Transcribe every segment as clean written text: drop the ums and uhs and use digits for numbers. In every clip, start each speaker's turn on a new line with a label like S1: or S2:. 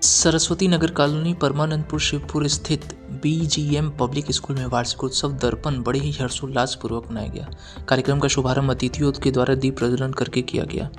S1: Saraswati Nagar colony Parmanandpur Shivpur स्थित BGM public school में वार्षिकोत्सव दर्पण बड़े ही हर्षोल्लास पूर्वक मनाया गया। कार्यक्रम का शुभारंभ अतिथियों के द्वारा दीप प्रज्वलन करके किया गया।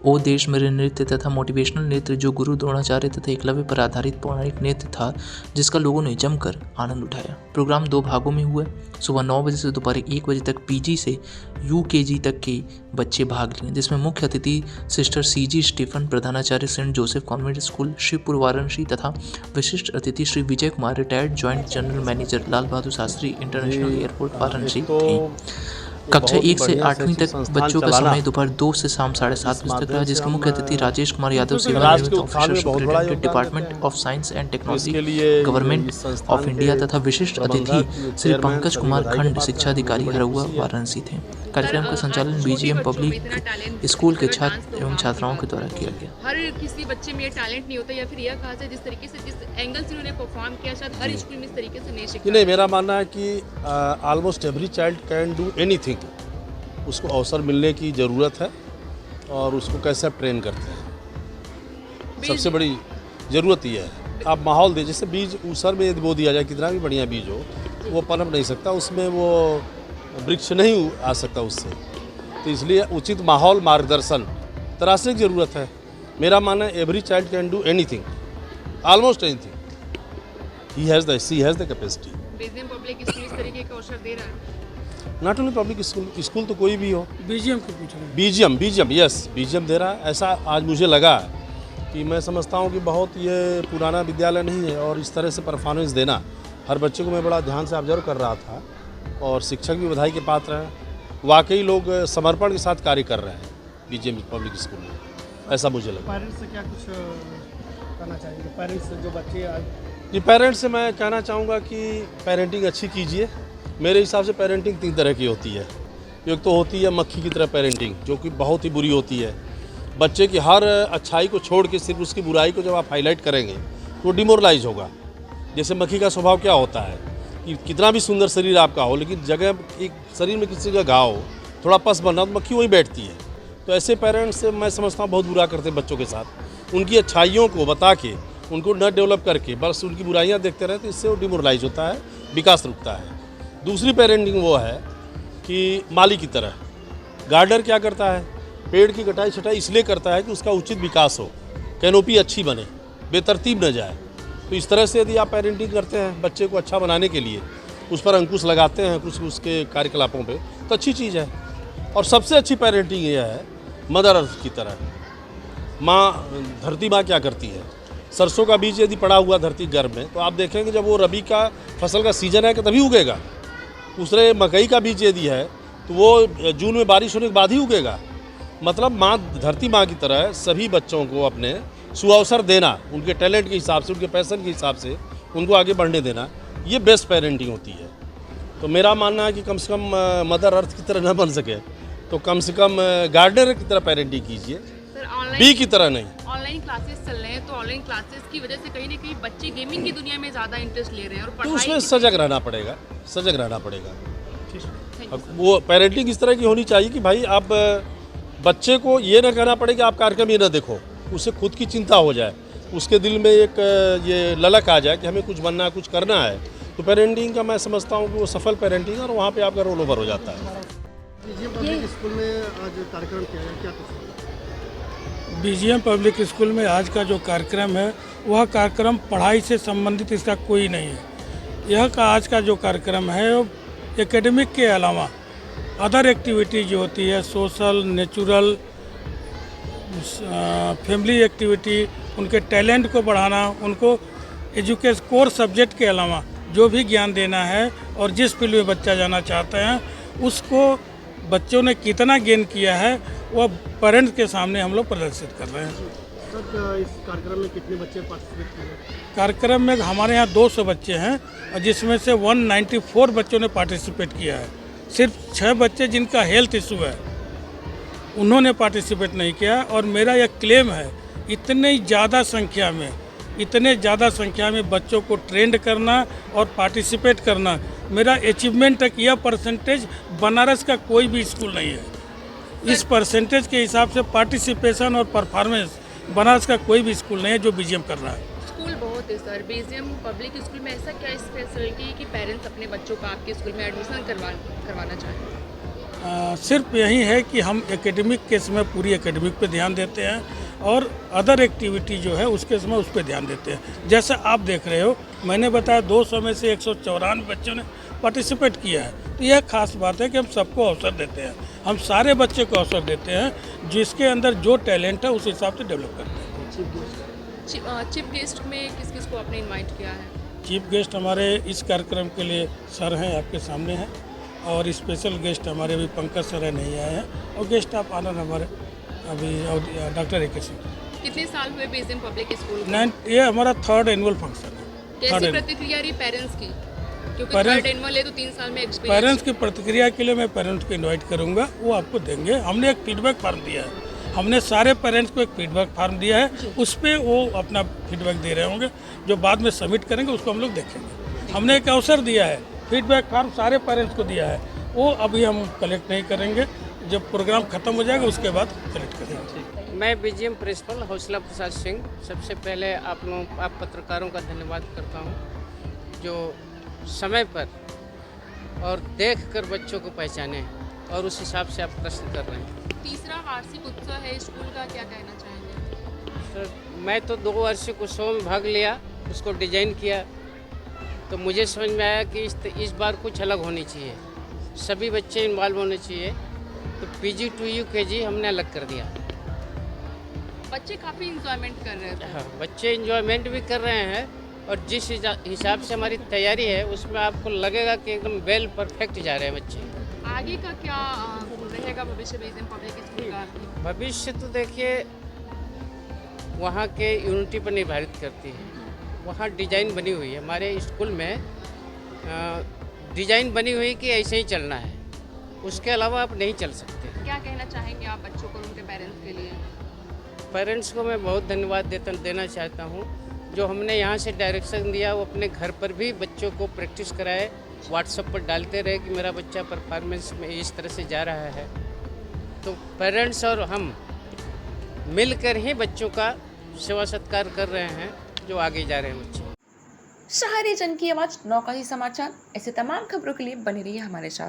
S1: ओ देश मेरे नृत्य तथा मोटिवेशनल नृत्य जो गुरु द्रोणाचार्य तथा एकलव्य पर आधारित पौराणिक नृत्य था, जिसका लोगों ने जमकर आनंद उठाया। प्रोग्राम 2 भागों में हुआ। सुबह 9 बजे से दोपहर 1 बजे तक पीजी से यूकेजी तक के बच्चे भाग लिए, जिसमें मुख्य अतिथि सिस्टर सीजी स्टीफन, प्रधानाचार्य Saint Joseph Convent School Shivpur Varanasi तथा विशिष्ट अतिथि Shri Vijay Kumar, retired joint general manager, Lal Bahadur Shastri international airport Varanasi थे। कक्षा 1 से 8वीं तक बच्चों का समय दोपहर 2 से शाम 7:30 बजे तक रहा, जिसके मुख्य अतिथि राजेश कुमार यादव, सेवानिवृत्त officer superintendent department of science and technology, government of India तथा विशिष्ट अतिथि श्री पंकज कुमार, खंड शिक्षा अधिकारी, हरहुआ वाराणसी थे। कार्यक्रम का संचालन बीजीएम पब्लिक स्कूल के छात्र एवं छात्राओं के द्वारा किया गया।
S2: हर किसी बच्चे में ये टैलेंट नहीं होता, या फिर यह कहा जाए जिस तरीके से जिस एंगल से उन्होंने परफॉर्म किया, शायद हर स्कूल में इस तरीके से नहीं सीखा।
S3: नहीं, मेरा मानना है कि almost every child can do anything. उसको अवसर मिलने की ज़रूरत है और उसको कैसे आप ट्रेन करते हैं, सबसे बड़ी ज़रूरत ये है। आप माहौल दे, जैसे बीज ऊसर में यदि बो दिया जाए, कितना भी बढ़िया बीज हो, वो पनप नहीं सकता, उसमें वो वृक्ष नहीं आ सकता उससे। तो इसलिए उचित माहौल, मार्गदर्शन तराशने की ज़रूरत है। मेरा मानना है every child can do anything, almost anything. He has the capacity.
S2: BGM public school इस तरीके का अवसर दे रहा है।
S3: नॉट ओनली पब्लिक स्कूल तो कोई भी हो,
S4: बीजीएम के पूछ रहे हैं।
S3: बीजीएम यस, बीजीएम दे रहा है। ऐसा आज मुझे लगा कि मैं समझता हूँ कि बहुत ये पुराना विद्यालय नहीं है और इस तरह से परफॉर्मेंस देना हर बच्चे को मैं बड़ा ध्यान से ऑब्जर्व कर रहा था और शिक्षक भी बधाई के पात्र हैं। वाकई लोग समर्पण के साथ कार्य कर रहे हैं बीजीएम पब्लिक स्कूल में, ऐसा मुझे लगा।
S4: पेरेंट्स से क्या कुछ कहना चाहेंगे? पेरेंट्स से जो बच्चे आज
S3: जी, पेरेंट्स से मैं कहना चाहूँगा कि पेरेंटिंग अच्छी कीजिए। मेरे हिसाब से पेरेंटिंग 3 तरह की होती है। एक तो होती है मक्खी की तरह पेरेंटिंग, जो कि बहुत ही बुरी होती है। बच्चे की हर अच्छाई को छोड़ के सिर्फ उसकी बुराई को जब आप हाईलाइट करेंगे तो वो डिमोरलाइज होगा। जैसे मक्खी का स्वभाव क्या होता है कि कितना भी सुंदर शरीर आपका हो, लेकिन जगह एक शरीर में किसी का घाव हो, थोड़ा पस बनना, तो मक्खी वहीं बैठती है। तो ऐसे पेरेंट्स मैं समझता हूँ बहुत बुरा करते हैं बच्चों के साथ। उनकी अच्छाइयों को बता के, उनको न डेवलप करके बस उनकी बुराइयाँ देखते रहते, इससे वो डिमोरलाइज होता है, विकास रुकता है। दूसरी पेरेंटिंग वो है कि माली की तरह। गार्डनर क्या करता है? पेड़ की कटाई छटाई इसलिए करता है कि उसका उचित विकास हो, कैनोपी अच्छी बने, बेतरतीब न जाए। तो इस तरह से यदि आप पेरेंटिंग करते हैं बच्चे को अच्छा बनाने के लिए, उस पर अंकुश लगाते हैं कुछ उसके कार्यकलापों पे, तो अच्छी चीज़ है। और सबसे अच्छी पेरेंटिंग यह है मदर अर्थ की तरह। माँ, धरती माँ क्या करती है? सरसों का बीज यदि पड़ा हुआ धरती गर्भ में, तो आप देखेंगे जब वो रबी का फसल का सीजन है कि तभी उगेगा। दूसरे मकई का बीज यदि है तो वो जून में बारिश होने के बाद ही उगेगा। मतलब माँ, धरती माँ की तरह सभी बच्चों को अपने सुअवसर देना, उनके टैलेंट के हिसाब से, उनके पैशन के हिसाब से उनको आगे बढ़ने देना, ये बेस्ट पेरेंटिंग होती है। तो मेरा मानना है कि कम से कम मदर अर्थ की तरह न बन सके तो कम से कम गार्डनर की तरह पेरेंटिंग कीजिए, बी की तरह नहीं।
S2: ऑनलाइन क्लासेस चल रहे हैं, तो ऑनलाइन क्लासेस की वजह से कहीं ना कहीं बच्चे गेमिंग की दुनिया में ज़्यादा इंटरेस्ट ले रहे हैं, और
S3: तो
S2: पढ़ाई
S3: उसमें सजग रहना पड़ेगा, सजग रहना पड़ेगा। वो पेरेंटिंग इस तरह की होनी चाहिए कि भाई आप बच्चे को ये ना कहना पड़े कि आप कार्यक्रम ये ना देखो, उसे खुद की चिंता हो जाए, उसके दिल में एक ये ललक आ जाए कि हमें कुछ बनना है, कुछ करना है। तो पेरेंटिंग का मैं समझता हूँ कि वो सफल पेरेंटिंग है और वहाँ पे आपका रोल ओवर हो जाता है।
S4: बीजीएम पब्लिक स्कूल में आज कार्यक्रम किया है, क्या कुछ? बीजीएम पब्लिक स्कूल में आज का जो कार्यक्रम है वह कार्यक्रम पढ़ाई से संबंधित इसका कोई नहीं है। यह का आज का जो कार्यक्रम है वो एकेडमिक के अलावा अदर एक्टिविटी जो होती है, सोशल, नेचुरल, फैमिली एक्टिविटी, उनके टैलेंट को बढ़ाना, उनको एजुकेशन कोर सब्जेक्ट के अलावा जो भी ज्ञान देना है और जिस फील्ड में बच्चा जाना चाहते हैं उसको बच्चों ने कितना गेन किया है वह पेरेंट्स के सामने हम लोग प्रदर्शित कर रहे हैं। सर, इस कार्यक्रम में कितने बच्चे पार्टिसिपेट किए? कार्यक्रम में हमारे यहाँ 200 बच्चे हैं और जिसमें से 194 बच्चों ने पार्टिसिपेट किया है। सिर्फ 6 बच्चे जिनका हेल्थ इशू है उन्होंने पार्टिसिपेट नहीं किया। और मेरा यह क्लेम है, इतने ज़्यादा संख्या में बच्चों को ट्रेंड करना और पार्टिसिपेट करना मेरा अचीवमेंट तक यह परसेंटेज बनारस का कोई भी स्कूल नहीं है। इस परसेंटेज के हिसाब से पार्टिसिपेशन और परफॉर्मेंस बनारस का कोई भी स्कूल नहीं है जो बीजीएम कर रहा है।
S2: Okay sir, BGM public school में ऐसा क्या स्पेशलिटी है कि पेरेंट्स अपने बच्चों को आपके स्कूल में एडमिशन करवाना चाहें?
S4: सिर्फ यही है कि हम एकेडमिक केस में पूरी एकेडमिक पे ध्यान देते हैं और अदर एक्टिविटी जो है उसके समय उस पर ध्यान देते हैं। जैसे आप देख रहे हो, मैंने बताया 200 में से 194 बच्चों ने पार्टिसिपेट किया है। तो यह खास बात है कि हम सबको अवसर देते हैं, हम सारे बच्चे को अवसर देते हैं, जिसके अंदर जो टैलेंट है उस हिसाब से डेवलप करते हैं।
S2: चीफ गेस्ट में किस किस को आपने इनवाइट किया है?
S4: चीफ गेस्ट हमारे इस कार्यक्रम के लिए सर हैं, आपके सामने हैं, और स्पेशल गेस्ट हमारे अभी पंकज सर है, नहीं आए हैं, और गेस्ट ऑफ ऑनर हमारे अभी डॉक्टर AK सिंह।
S2: कितने साल हुए बीजीएम पब्लिक स्कूल को?
S4: ये हमारा 3rd एनुअल फंक्शन है।
S2: कैसी प्रतिक्रिया रही पेरेंट्स की? क्योंकि
S4: Parents-
S2: 3rd एनुअल है तो 3 साल में एक्सपीरियंस।
S4: पेरेंट्स की प्रतिक्रिया के लिए मैं पेरेंट्स को इनवाइट करूंगा, वो आपको देंगे। हमने एक फीडबैक फॉर्म दिया है, हमने सारे पेरेंट्स को एक फीडबैक फॉर्म दिया है, उस पर वो अपना फीडबैक दे रहे होंगे, जो बाद में सबमिट करेंगे उसको हम लोग देखेंगे। हमने एक अवसर दिया है, फीडबैक फॉर्म सारे पेरेंट्स को दिया है, वो अभी हम कलेक्ट नहीं करेंगे, जब प्रोग्राम खत्म हो जाएगा उसके बाद कलेक्ट करेंगे।
S5: मैं बीजीएम प्रिंसिपल हौसला प्रसाद सिंह सबसे पहले आप पत्रकारों का धन्यवाद करता हूं, जो समय पर और देखकर बच्चों को पहचाने और उस हिसाब से आप प्रश्न कर रहे हैं।
S2: तीसरा वार्षिक उत्सव है स्कूल का, क्या कहना चाहेंगे?
S5: सर, मैं तो 2 वार्षिक उत्सव में भाग लिया, उसको डिजाइन किया, तो मुझे समझ में आया कि इस बार कुछ अलग होनी चाहिए, सभी बच्चे इन्वॉल्व होने चाहिए, तो PG to UKG हमने अलग कर दिया।
S2: बच्चे काफ़ी इंजॉयमेंट कर रहे थे।
S5: हाँ, बच्चे इंजॉयमेंट भी कर रहे हैं, और जिस हिसाब से हमारी तैयारी है उसमें आपको लगेगा कि एकदम वेल परफेक्ट जा रहे हैं बच्चे।
S2: आगे का क्या रहेगा भविष्य बीजीएम पब्लिक स्कूल का?
S5: भविष्य तो देखिए वहाँ के यूनिटी पर निर्धारित करती है। वहाँ डिजाइन बनी हुई है, हमारे स्कूल में डिजाइन बनी हुई कि ऐसे ही चलना है, उसके अलावा आप नहीं चल सकते।
S2: क्या कहना चाहेंगे आप बच्चों को, उनके पेरेंट्स के लिए?
S5: पेरेंट्स को मैं बहुत धन्यवाद देना चाहता हूँ, जो हमने यहाँ से डायरेक्शन दिया, वो अपने घर पर भी बच्चों को प्रैक्टिस कराए, व्हाट्सएप पर डालते रहे कि मेरा बच्चा परफॉर्मेंस में इस तरह से जा रहा है। तो पेरेंट्स और हम मिलकर ही बच्चों का सेवा सत्कार कर रहे हैं, जो आगे जा रहे हैं बच्चे।
S6: शहरी जन की आवाज नौका ही समाचार। ऐसे तमाम खबरों के लिए बने रहिए हमारे साथ।